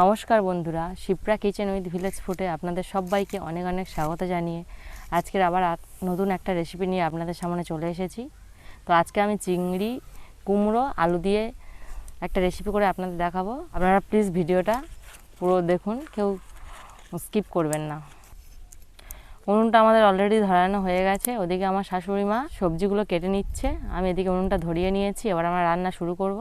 নমস্কার বন্ধুরা, Shipra kitchen with village ফুডে আপনাদের সবাইকে অনেক অনেক স্বাগত জানিয়ে আজকের আবার নতুন একটা রেসিপি নিয়ে আপনাদের সামনে চলে এসেছি। তো আজকে আমি চিংড়ি, কুমড়ো, আলু দিয়ে একটা রেসিপি করে আপনাদের দেখাবো। আপনারা প্লিজ ভিডিওটা পুরো দেখুন, কেউ স্কিপ করবেন না। উনুনটা আমাদের অলরেডি ধরানো হয়ে গেছে। ওদিকে আমার শাশুড়ি মা সবজিগুলো কেটে নিচ্ছে, আমি এদিকে উনুনটা ধরিয়ে নিয়েছি। এবার আমরা রান্না শুরু করব।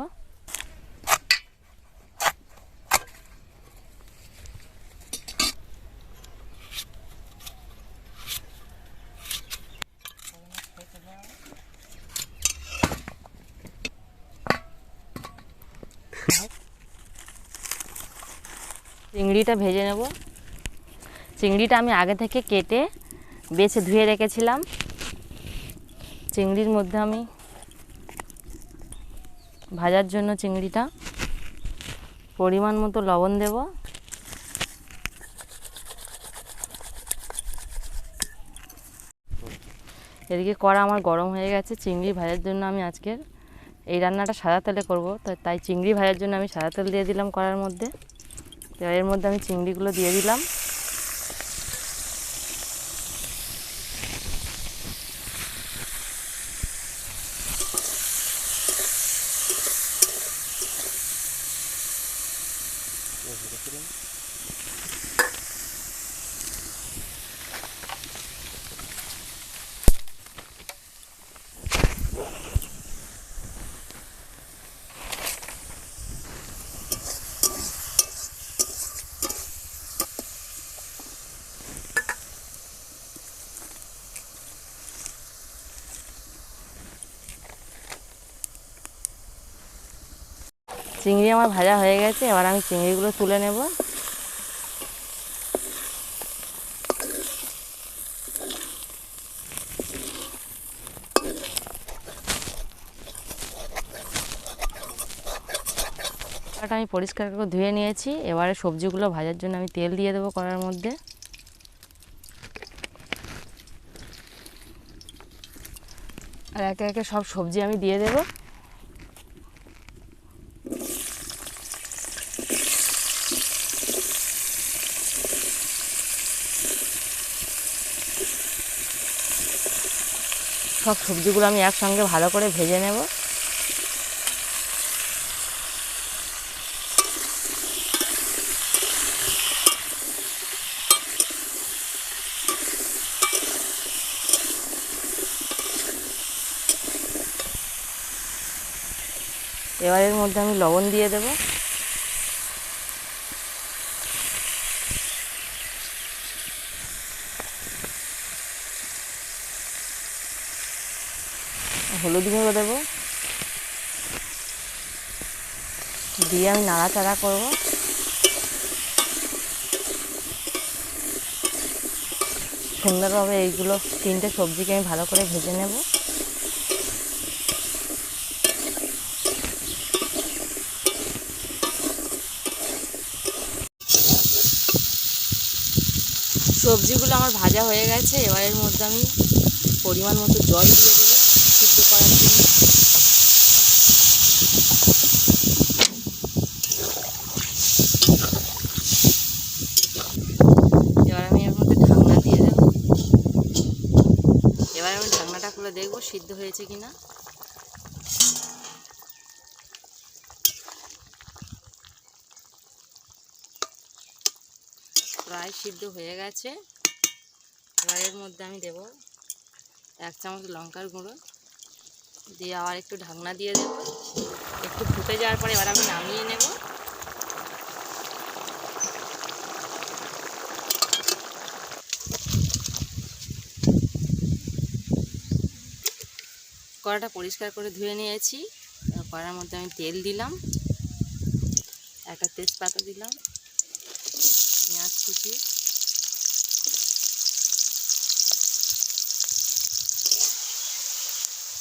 চিংড়িটা ভেজে নেব। চিংড়িটা আমি আগে থেকে কেটে বেছে ধুয়ে রেখেছিলাম। চিংড়ির মধ্যে আমি ভাজার জন্য চিংড়িটা পরিমাণ মতো লবণ দেব। এদিকে কড়া আমার গরম হয়ে গেছে। চিংড়ি ভাজার জন্য আমি আজকের এই রান্নাটা সাদা তেলে করব, তাই চিংড়ি ভাজার জন্য আমি সাদা তেল দিয়ে দিলাম কড়ার মধ্যে। তো এর মধ্যে আমি চিংড়িগুলো দিয়ে দিলাম। চিংড়ি আমার ভাজা হয়ে গেছে। এবার আমি চিংড়িগুলো তুলে নেব। কড়াটা আমি পরিষ্কার করে ধুয়ে নিয়েছি। এবারে সবজিগুলো ভাজার জন্য আমি তেল দিয়ে দেবো কড়ার মধ্যে। আর একে একে সব সবজি আমি দিয়ে দেব। সব সবজিগুলো আমি একসঙ্গে ভালো করে ভেজে নেব। এবার এর মধ্যে আমি লবণ দিয়ে দেব। হলুদ গুঁড়ো দেব, দিয়ে আমি নাড়াচাড়া করব। সুন্দরভাবে এইগুলো তিনটে সবজিকে আমি ভালো করে ভেজে নেব। সবজিগুলো আমার ভাজা হয়ে গেছে। এবার এর মধ্যে আমি পরিমাণ মতো জল দিয়ে দেবো সিদ্ধ করার জন্য। এবার আমি এর মধ্যে ঢাকনা দিয়ে দেব। এবার আমি ঢাকনাটা খুলে দেখবো সিদ্ধ হয়েছে কিনা। প্রায় সিদ্ধ হয়ে গেছে। এবার এর মধ্যে আমি দেব 1 চামচ লঙ্কার গুঁড়ো, দিয়ে আবার একটু ঢাকনা দিয়ে দেব। একটু ফুটে যাওয়ার পরে এবার আমি নামিয়ে নেব। কড়াটা পরিষ্কার করে ধুয়ে নিয়েছি। কড়ার মধ্যে আমি তেল দিলাম, একটা তেজপাতা দিলাম, পেঁয়াজ কুচি,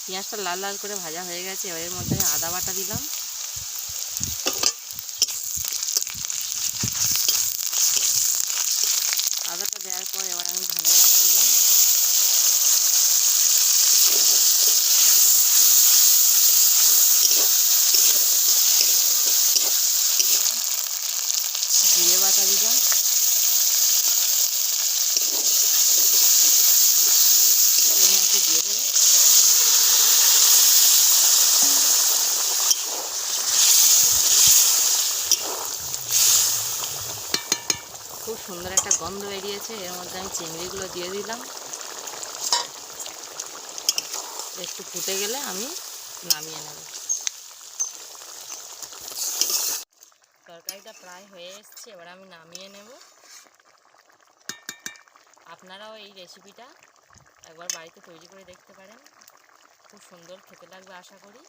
পেঁয়াজটা লাল লাল করে ভাজা হয়ে গেছে। এবার এর মধ্যে আমি আদা বাটা দিলাম। আদাটা দেওয়ার পর এবার আমি ধনে বাটা দিলাম। সুন্দর একটা গন্ধ বেরিয়েছে। এর মধ্যে আমি চিংড়িগুলো দিয়ে দিলাম। একটু ফুটে গেলে আমি নামিয়ে নেব। তরকারিটা প্রায় হয়ে এসছে, এবার আমি নামিয়ে নেব। আপনারাও এই রেসিপিটা একবার বাড়িতে তৈরি করে দেখতে পারেন, খুব সুন্দর খেতে লাগবে আশা করি।